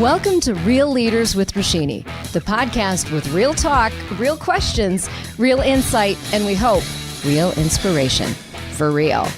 Welcome to Real Leaders with Roshini, the podcast with real talk, real questions, real insight, and we hope, real inspiration. For real.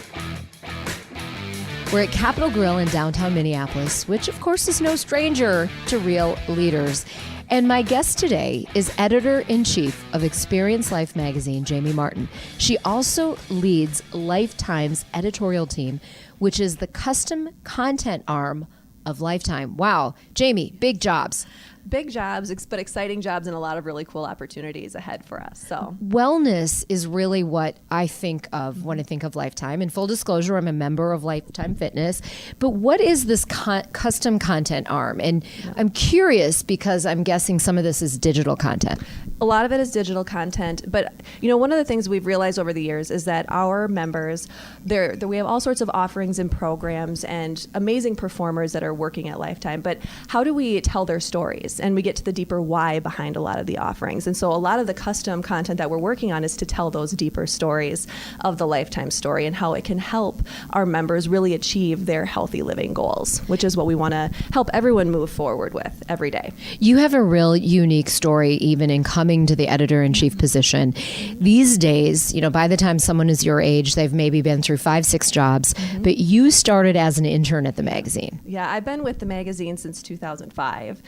We're at Capitol Grill in downtown Minneapolis, which of course is no stranger to real leaders. And my guest today is editor-in-chief of Experience Life magazine, Jamie Martin. She also leads Lifetime's editorial team, which is the custom content arm of Lifetime. Wow. Jamie, big jobs. Big jobs, but exciting jobs and a lot of really cool opportunities ahead for us. So wellness is really what I think of when I think of Lifetime. In full disclosure, I'm a member of Lifetime Fitness. But what is this custom content arm? And I'm curious because I'm guessing some of this is digital content. A lot of it is digital content, but one of the things we've realized over the years is that our members, we have all sorts of offerings and programs and amazing performers that are working at Lifetime, but how do we tell their stories? And we get to the deeper why behind a lot of the offerings. And so a lot of the custom content that we're working on is to tell those deeper stories of the Lifetime story and how it can help our members really achieve their healthy living goals, which is what we want to help everyone move forward with every day. You have a real unique story even in coming to the editor-in-chief position. These days, by the time someone is your age, they've maybe been through 5-6 jobs, but you started as an intern at the magazine. Yeah, I've been with the magazine since 2005.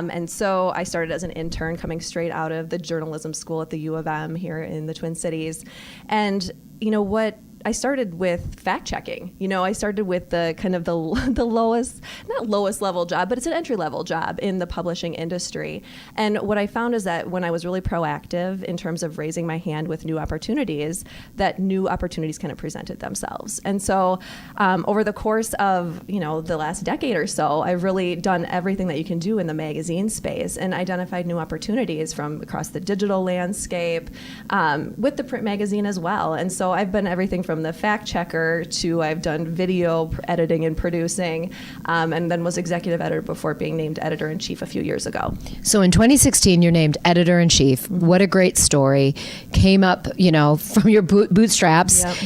And so I started as an intern coming straight out of the journalism school at the U of M here in the Twin Cities. And I started with fact checking. I started with the kind of the lowest, not lowest level job, but it's an entry level job in the publishing industry. And what I found is that when I was really proactive in terms of raising my hand with new opportunities, that new opportunities kind of presented themselves. And so over the course of, the last decade or so, I've really done everything that you can do in the magazine space and identified new opportunities from across the digital landscape with the print magazine as well. And so I've been everything from the fact checker to I've done video editing and producing, and then was executive editor before being named editor-in-chief a few years ago. So in 2016, you're named editor-in-chief. Mm-hmm. What a great story. Came up, from your bootstraps. Yep.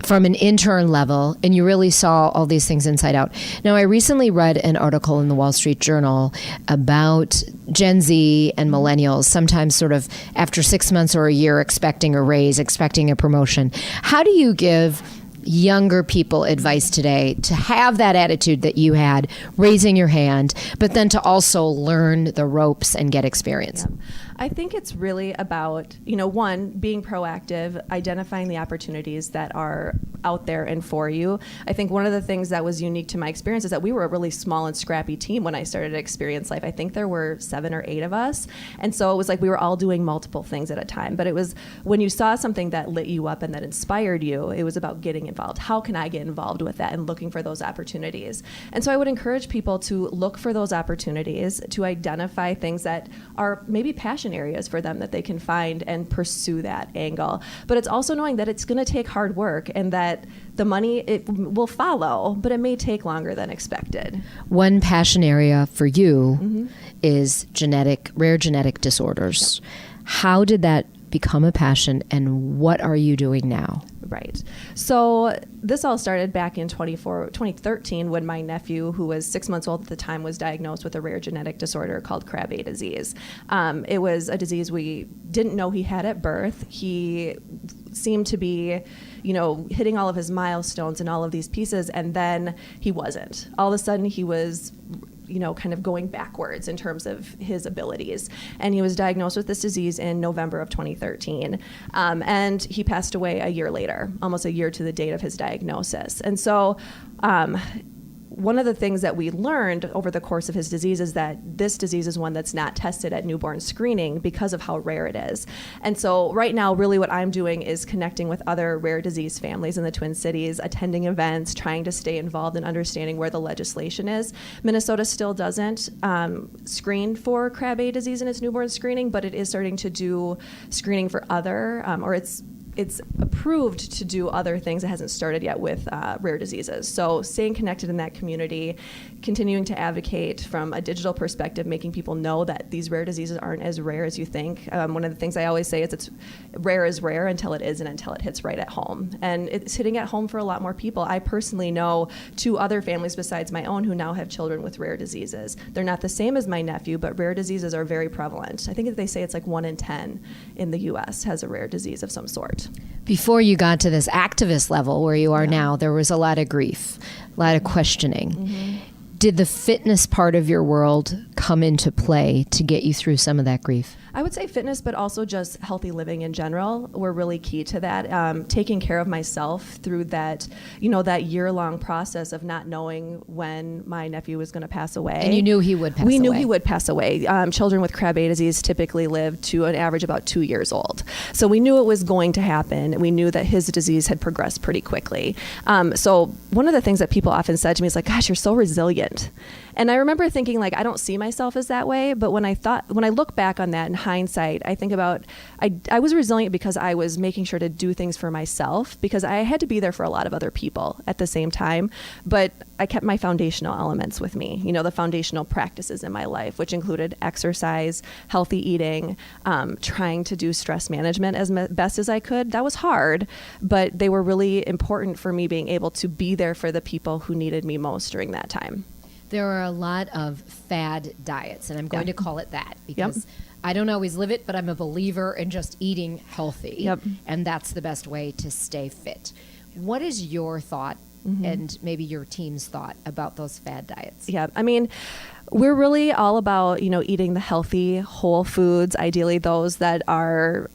From an intern level, and you really saw all these things inside out. Now, I recently read an article in the Wall Street Journal about Gen Z and millennials, sometimes sort of after 6 months or a year expecting a raise, expecting a promotion. How do you give younger people advice today to have that attitude that you had, raising your hand, but then to also learn the ropes and get experience? Yeah. I think it's really about, one, being proactive, identifying the opportunities that are out there and for you. I think one of the things that was unique to my experience is that we were a really small and scrappy team when I started at Experience Life. I think there were 7 or 8 of us. And so it was like we were all doing multiple things at a time. But it was when you saw something that lit you up and that inspired you, it was about getting involved. How can I get involved with that and looking for those opportunities? And so I would encourage people to look for those opportunities, to identify things that are maybe passion areas for them that they can find and pursue that angle. But it's also knowing that it's going to take hard work and that the money, it will follow, but it may take longer than expected. One passion area for you is rare genetic disorders. Yep. How did that become a passion and what are you doing now? Right. So this all started back in 2013 when my nephew, who was 6 months old at the time, was diagnosed with a rare genetic disorder called Krabbe Disease. It was a disease we didn't know he had at birth. He seemed to be, hitting all of his milestones and all of these pieces, and then he wasn't. All of a sudden he was kind of going backwards in terms of his abilities. And he was diagnosed with this disease in November of 2013. And he passed away a year later, almost a year to the date of his diagnosis. And so one of the things that we learned over the course of his disease is that this disease is one that's not tested at newborn screening because of how rare it is. And so right now, really what I'm doing is connecting with other rare disease families in the Twin Cities, attending events, trying to stay involved in understanding where the legislation is. Minnesota still doesn't screen for Krabbe disease in its newborn screening, but it is starting to do screening for other, or it's approved to do other things. It hasn't started yet with rare diseases. So staying connected in that community, continuing to advocate from a digital perspective, making people know that these rare diseases aren't as rare as you think. One of the things I always say is it's rare until it isn't, until it hits right at home. And it's hitting at home for a lot more people. I personally know 2 other families besides my own who now have children with rare diseases. They're not the same as my nephew, but rare diseases are very prevalent. I think they say it's like 1 in 10 in the U.S. has a rare disease of some sort. Before you got to this activist level where you are now, there was a lot of grief, a lot of questioning. Did the fitness part of your world come into play to get you through some of that grief? I would say fitness, but also just healthy living in general were really key to that. Taking care of myself through that, that year-long process of not knowing when my nephew was going to pass away. And you knew he would pass away. We knew he would pass away. Children with Krabbe disease typically live to an average about 2 years old. So we knew it was going to happen. We knew that his disease had progressed pretty quickly. So one of the things that people often said to me is like, gosh, you're so resilient. And I remember thinking, like, I don't see myself as that way. But when I look back on that in hindsight, I think about, I was resilient because I was making sure to do things for myself, because I had to be there for a lot of other people at the same time. But I kept my foundational elements with me, the foundational practices in my life, which included exercise, healthy eating, trying to do stress management as best as I could. That was hard, but they were really important for me being able to be there for the people who needed me most during that time. There are a lot of fad diets, and I'm going to call it that because I don't always live it, but I'm a believer in just eating healthy, and that's the best way to stay fit. What is your thought and maybe your team's thought about those fad diets? Yeah, I mean, we're really all about, eating the healthy, whole foods, ideally those that are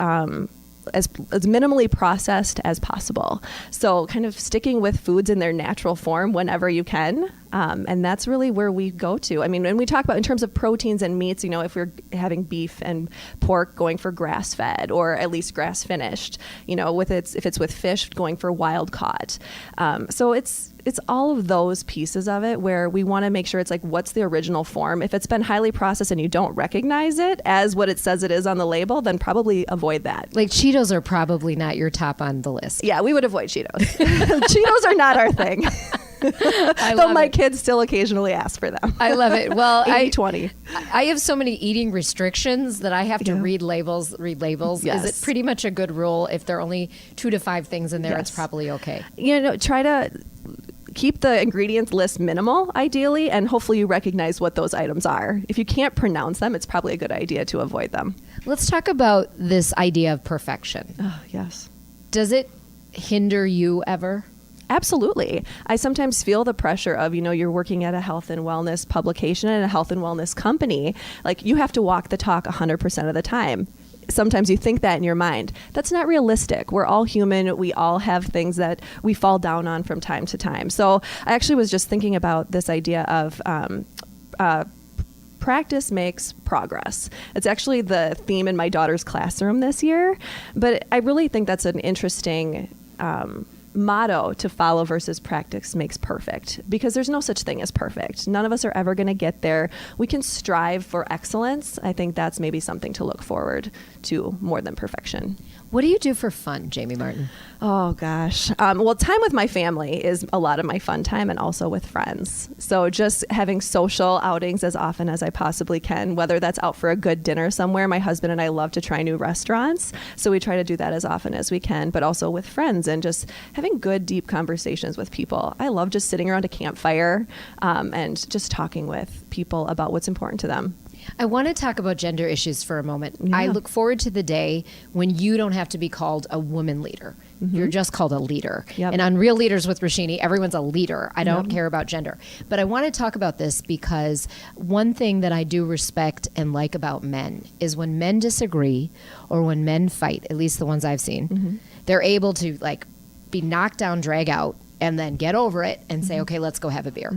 as minimally processed as possible. So kind of sticking with foods in their natural form whenever you can. And that's really where we go to. I mean, when we talk about in terms of proteins and meats, if we're having beef and pork, going for grass fed or at least grass finished, if it's with fish, going for wild caught. So it's all of those pieces of it where we want to make sure it's like, what's the original form? If it's been highly processed and you don't recognize it as what it says it is on the label, then probably avoid that. Like Cheetos are probably not your top on the list. Yeah, we would avoid Cheetos. Cheetos are not our thing. Though my kids still occasionally ask for them. I love it. Well, 80-20. I have so many eating restrictions that I have to read labels. Yes. Is it pretty much a good rule? If there are only 2 to 5 things in there, it's probably okay. Try to keep the ingredients list minimal, ideally, and hopefully you recognize what those items are. If you can't pronounce them, it's probably a good idea to avoid them. Let's talk about this idea of perfection. Oh, yes. Does it hinder you ever? Absolutely. I sometimes feel the pressure of, you're working at a health and wellness publication and a health and wellness company. Like, you have to walk the talk 100% of the time. Sometimes you think that in your mind. That's not realistic. We're all human. We all have things that we fall down on from time to time. So I actually was just thinking about this idea of practice makes progress. It's actually the theme in my daughter's classroom this year. But I really think that's an interesting motto to follow versus practice makes perfect, because there's no such thing as perfect. None of us are ever going to get there. We can strive for excellence. I think that's maybe something to look forward to more than perfection. What do you do for fun, Jamie Martin? Oh, gosh. Well, time with my family is a lot of my fun time, and also with friends. So just having social outings as often as I possibly can, whether that's out for a good dinner somewhere. My husband and I love to try new restaurants, so we try to do that as often as we can, but also with friends and just having good, deep conversations with people. I love just sitting around a campfire and just talking with people about what's important to them. I want to talk about gender issues for a moment. Yeah. I look forward to the day when you don't have to be called a woman leader. You're just called a leader. And on Real Leaders with Roshini, everyone's a leader. I don't care about gender. But I want to talk about this because one thing that I do respect and like about men is when men disagree or when men fight, at least the ones I've seen, they're able to be knocked down, drag out, and then get over it and say, okay, let's go have a beer.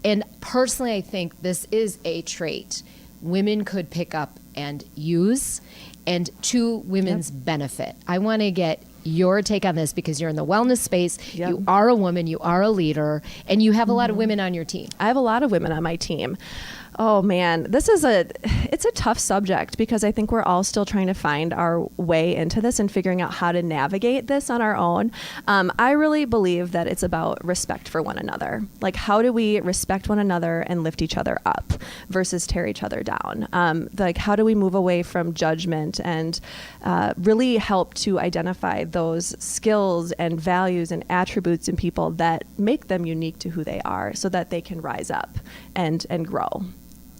And personally, I think this is a trait women could pick up and use, and to women's benefit. I want to get your take on this because you're in the wellness space. You are a woman, you are a leader, and you have a lot of women on your team. I have a lot of women on my team. Oh man, it's a tough subject because I think we're all still trying to find our way into this and figuring out how to navigate this on our own. I really believe that it's about respect for one another. Like, how do we respect one another and lift each other up versus tear each other down? Like, how do we move away from judgment and really help to identify those skills and values and attributes in people that make them unique to who they are so that they can rise up and grow.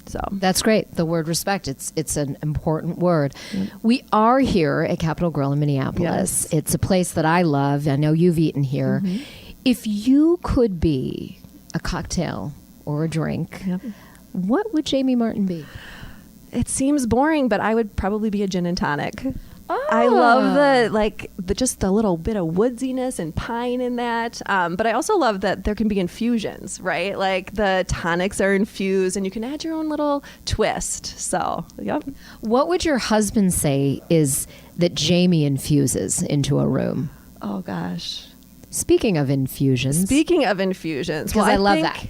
So that's great. The word respect, it's an important word. We are here at Capitol Grill in Minneapolis. Yes. It's a place that I love. I know you've eaten here. If you could be a cocktail or a drink, what would Jamie Martin be? It seems boring, but I would probably be a gin and tonic. I love just the little bit of woodsiness and pine in that. But I also love that there can be infusions, right? Like the tonics are infused and you can add your own little twist. So, yep. What would your husband say is that Jamie infuses into a room? Oh, gosh. Speaking of infusions. Because I love that.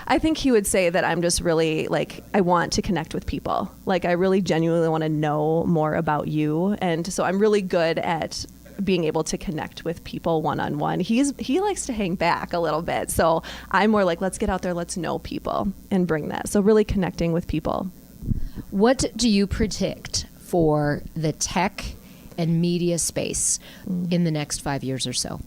I think he would say that I'm just really I want to connect with people. Like, I really genuinely want to know more about you. And so I'm really good at being able to connect with people one-on-one. He likes to hang back a little bit. So I'm more like, let's get out there, let's know people and bring that. So really connecting with people. What do you predict for the tech and media space in the next 5 years or so?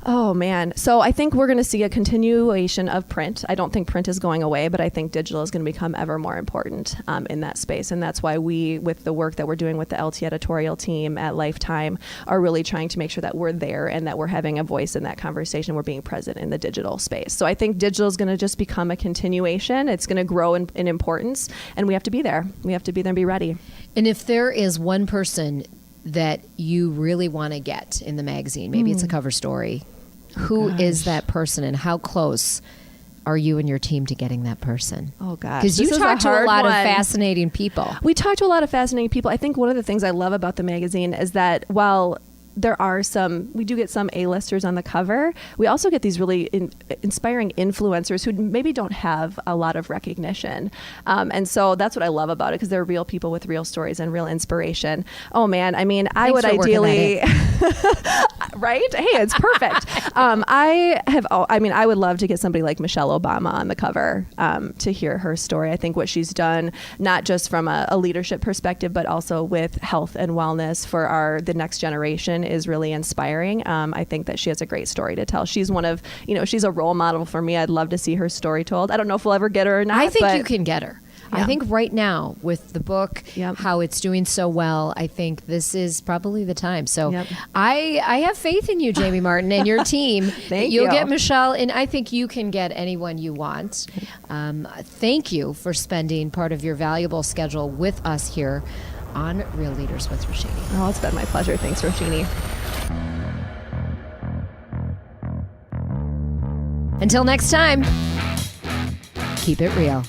Oh, man. So I think we're going to see a continuation of print. I don't think print is going away, but I think digital is going to become ever more important in that space. And that's why we, with the work that we're doing with the LT editorial team at Lifetime, are really trying to make sure that we're there and that we're having a voice in that conversation. We're being present in the digital space. So I think digital is going to just become a continuation. It's going to grow in importance, and we have to be there. We have to be there and be ready. And if there is one person that you really want to get in the magazine, maybe it's a cover story, who is that person, and how close are you and your team to getting that person? Oh, gosh. Because you talk to a lot of fascinating people. We talk to a lot of fascinating people. I think one of the things I love about the magazine is that while we do get some A-listers on the cover, we also get these really inspiring influencers who maybe don't have a lot of recognition. And so that's what I love about it, because they're real people with real stories and real inspiration. Oh, man. I mean, I would ideally... Right? Hey, it's perfect. I would love to get somebody like Michelle Obama on the cover to hear her story. I think what she's done, not just from a leadership perspective, but also with health and wellness for the next generation, is really inspiring. I think that she has a great story to tell. She's she's a role model for me. I'd love to see her story told. I don't know if we'll ever get her or not. I think you can get her. Yeah. I think right now with the book, how it's doing so well, I think this is probably the time. So I have faith in you, Jamie Martin, and your team. You'll get Michelle, and I think you can get anyone you want. Thank you for spending part of your valuable schedule with us here on Real Leaders with Roshini. Oh, it's been my pleasure. Thanks, Roshini. Until next time, keep it real.